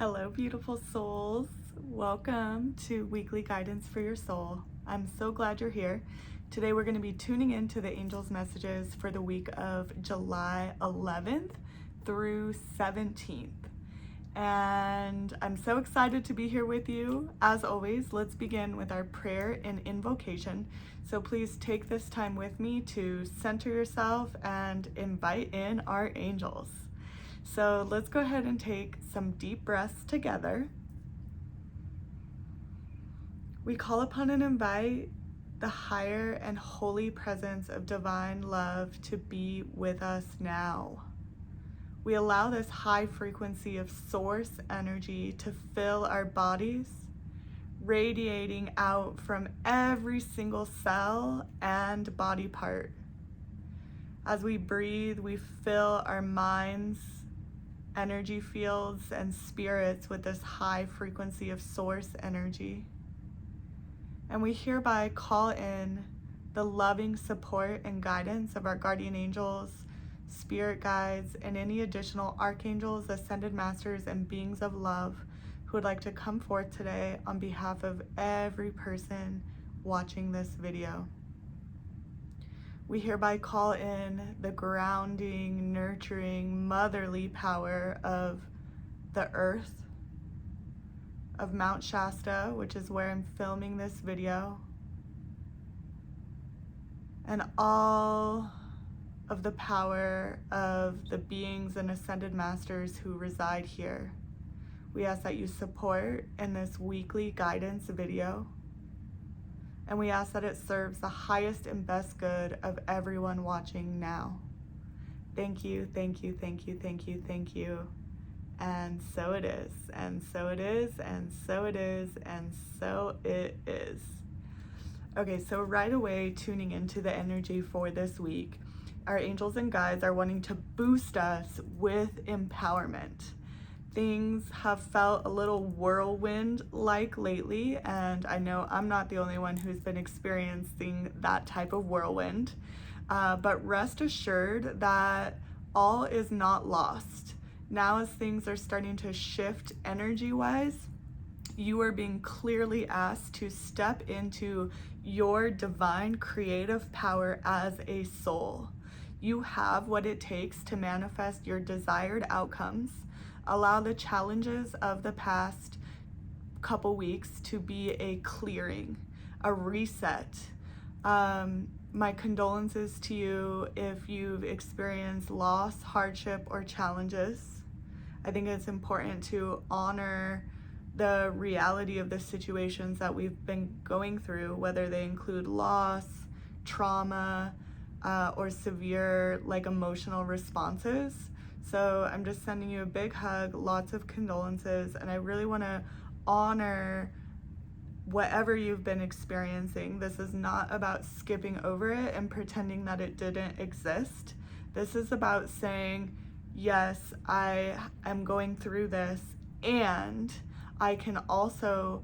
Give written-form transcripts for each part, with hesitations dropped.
Hello, beautiful souls. Welcome to Weekly Guidance for Your Soul. I'm so glad you're here. Today, we're going to be tuning into the angels' messages for the week of July 11th through 17th. And I'm so excited to be here with you. As always, let's begin with our prayer and invocation. So please take this time with me to center yourself and invite in our angels. So let's go ahead and take some deep breaths together. We call upon and invite the higher and holy presence of divine love to be with us now. We allow this high frequency of source energy to fill our bodies, radiating out from every single cell and body part. As we breathe, we fill our minds, energy fields, and spirits with this high frequency of source energy. And we hereby call in the loving support and guidance of our guardian angels, spirit guides, and any additional archangels, ascended masters, and beings of love who would like to come forth today on behalf of every person watching this video. We hereby call in the grounding, nurturing, motherly power of the earth, of Mount Shasta, which is where I'm filming this video, and all of the power of the beings and ascended masters who reside here. We ask that you support in this weekly guidance video, and we ask that it serves the highest and best good of everyone watching now. Thank you, thank you, thank you, thank you, thank you. And so it is, and so it is, and so it is, and so it is. Okay, so right away, tuning into the energy for this week, our angels and guides are wanting to boost us with empowerment. Things have felt a little whirlwind-like lately, and I know I'm not the only one who's been experiencing that type of whirlwind, but rest assured that all is not lost. Now, as things are starting to shift energy-wise, you are being clearly asked to step into your divine creative power as a soul. You have what it takes to manifest your desired outcomes. Allow the challenges of the past couple weeks to be a clearing, a reset. My condolences to you if you've experienced loss, hardship, or challenges. I think it's important to honor the reality of the situations that we've been going through, whether they include loss, trauma, or severe emotional responses. So I'm just sending you a big hug, lots of condolences, and I really want to honor whatever you've been experiencing. This is not about skipping over it and pretending that it didn't exist. This is about saying, yes, I am going through this, and I also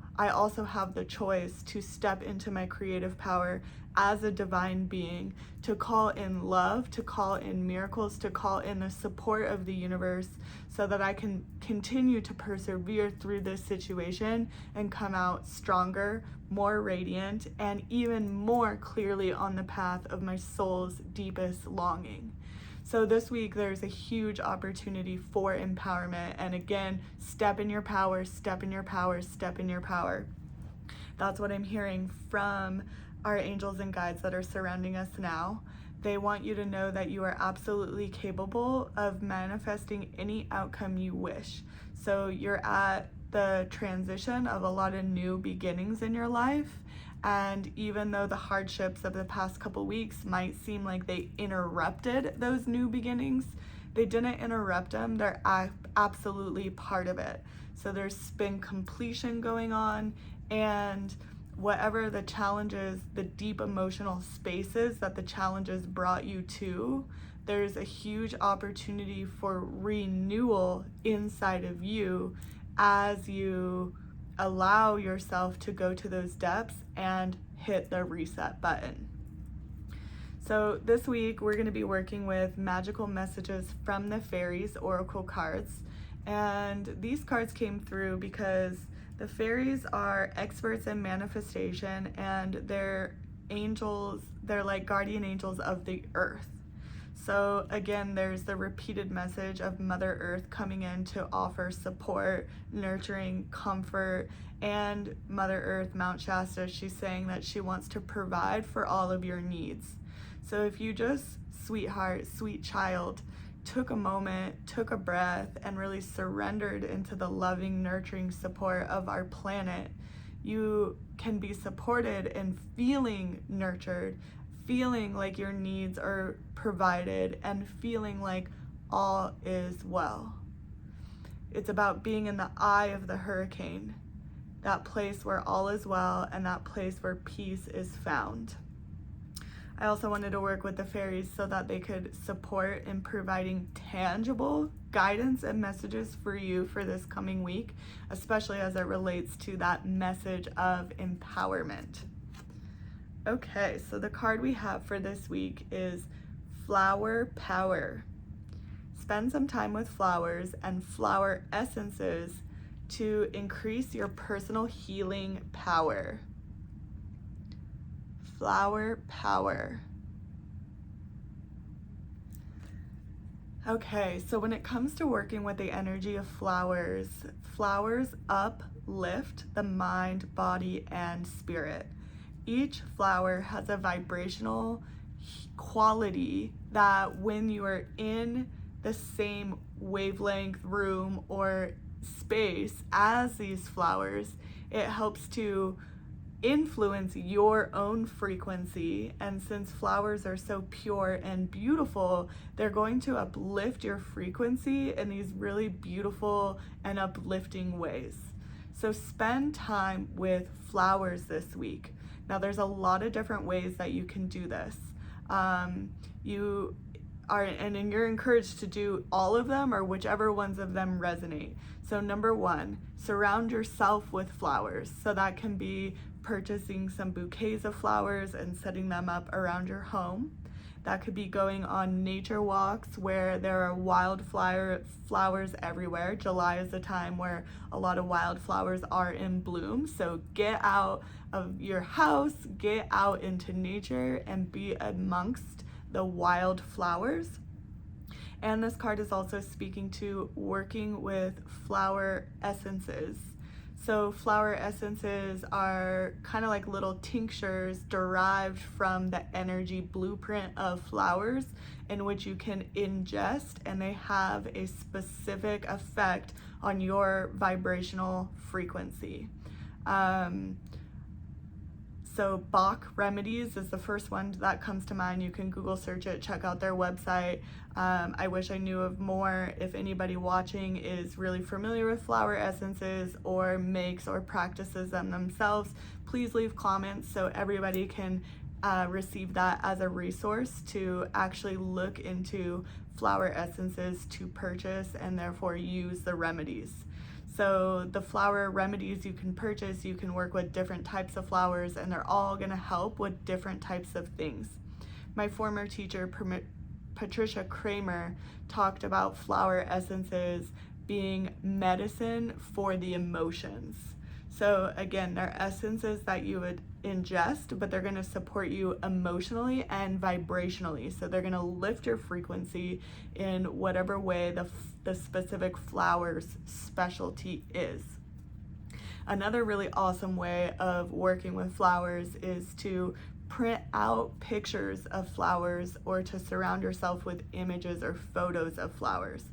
have the choice to step into my creative power as a divine being, to call in love, to call in miracles, to call in the support of the universe so that I can continue to persevere through this situation and come out stronger, more radiant, and even more clearly on the path of my soul's deepest longing. So this week, there's a huge opportunity for empowerment. And again, step in your power, step in your power, step in your power. That's what I'm hearing from our angels and guides that are surrounding us now. They want you to know that you are absolutely capable of manifesting any outcome you wish. So you're at the transition of a lot of new beginnings in your life. And even though the hardships of the past couple weeks might seem like they interrupted those new beginnings, they didn't interrupt them. They're absolutely part of it. So there's been completion going on, and whatever the challenges, the deep emotional spaces that the challenges brought you to, there's a huge opportunity for renewal inside of you as you allow yourself to go to those depths and hit the reset button. So this week we're going to be working with magical messages from the fairies oracle cards, And these cards came through because the fairies are experts in manifestation, and they're angels, they're like guardian angels of the earth. So again, there's the repeated message of Mother Earth coming in to offer support, nurturing, comfort, and Mother Earth, Mount Shasta, she's saying that she wants to provide for all of your needs. So if you just, sweetheart, sweet child, took a moment, took a breath, and really surrendered into the loving, nurturing support of our planet, you can be supported and feeling nurtured, feeling like your needs are provided, and feeling like all is well. It's about being in the eye of the hurricane, that place where all is well and that place where peace is found. I also wanted to work with the fairies so that they could support in providing tangible guidance and messages for you for this coming week, especially as it relates to that message of empowerment. Okay, so the card we have for this week is Flower Power. Spend some time with flowers and flower essences to increase your personal healing power. Flower Power. Okay, so when it comes to working with the energy of flowers, flowers uplift the mind, body, and spirit. Each flower has a vibrational quality that when you are in the same wavelength, room, or space as these flowers, it helps to influence your own frequency. And since flowers are so pure and beautiful, they're going to uplift your frequency in these really beautiful and uplifting ways. So spend time with flowers this week. Now there's a lot of different ways that you can do this. You're encouraged to do all of them or whichever ones of them resonate. So number one, surround yourself with flowers. So that can be purchasing some bouquets of flowers and setting them up around your home. That could be going on nature walks where there are flowers everywhere. July is a time where a lot of wildflowers are in bloom. So get out of your house, get out into nature, and be amongst the wildflowers. And this card is also speaking to working with flower essences. So flower essences are kind of like little tinctures derived from the energy blueprint of flowers, in which you can ingest, and they have a specific effect on your vibrational frequency. So Bach Remedies is the first one that comes to mind. You can Google search it, check out their website. I wish I knew of more. If anybody watching is really familiar with flower essences or makes or practices them themselves, please leave comments so everybody can receive that as a resource to actually look into flower essences to purchase and therefore use the remedies. So the flower remedies you can purchase, you can work with different types of flowers, and they're all going to help with different types of things. My former teacher, Patricia Kramer, talked about flower essences being medicine for the emotions. So again, they're essences that you would ingest, but they're going to support you emotionally and vibrationally. So they're going to lift your frequency in whatever way the specific flower's specialty is. Another really awesome way of working with flowers is to print out pictures of flowers or to surround yourself with images or photos of flowers.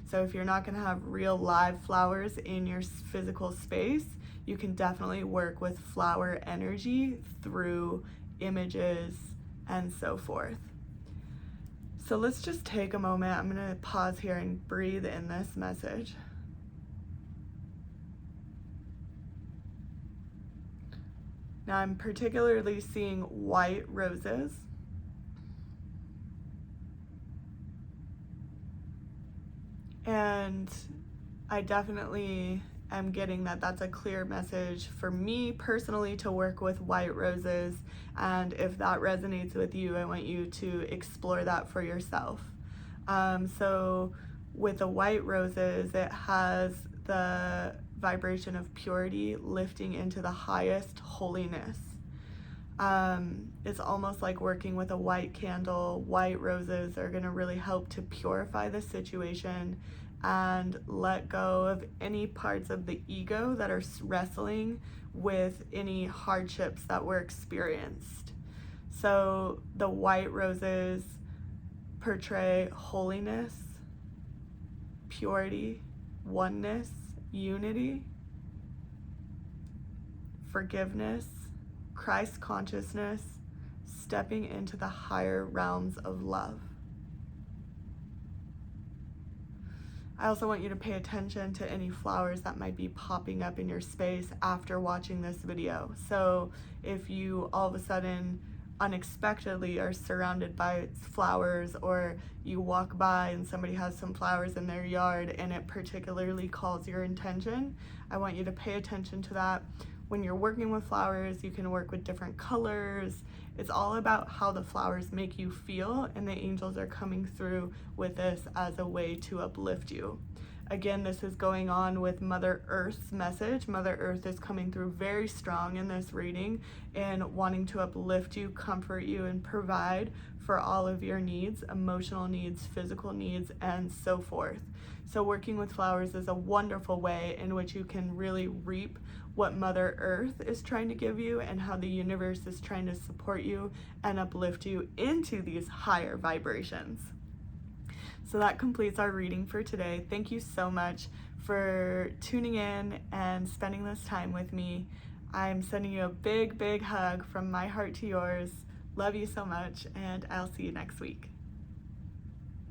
So if you're not going to have real live flowers in your physical space, you can definitely work with flower energy through images and so forth. So let's just take a moment. I'm going to pause here and breathe in this message. Now I'm particularly seeing white roses. And I definitely am getting that that's a clear message for me personally to work with white roses. And if that resonates with you, I want you to explore that for yourself. So With the white roses, it has the vibration of purity lifting into the highest holiness. It's almost like working with a white candle. White roses are going to really help to purify the situation and let go of any parts of the ego that are wrestling with any hardships that were experienced. So the white roses portray holiness, purity, oneness, unity, forgiveness, Christ consciousness, stepping into the higher realms of love. I also want you to pay attention to any flowers that might be popping up in your space after watching this video. So if you all of a sudden unexpectedly are surrounded by flowers, or you walk by and somebody has some flowers in their yard and it particularly calls your attention, I want you to pay attention to that. When you're working with flowers, you can work with different colors. It's all about how the flowers make you feel, and the angels are coming through with this as a way to uplift you. Again, this is going on with Mother Earth's message. Mother Earth is coming through very strong in this reading and wanting to uplift you, comfort you, and provide for all of your needs, emotional needs, physical needs, and so forth. So working with flowers is a wonderful way in which you can really reap what Mother Earth is trying to give you and how the universe is trying to support you and uplift you into these higher vibrations. So that completes our reading for today. Thank you so much for tuning in and spending this time with me. I'm sending you a big, big hug from my heart to yours. Love you so much, and I'll see you next week.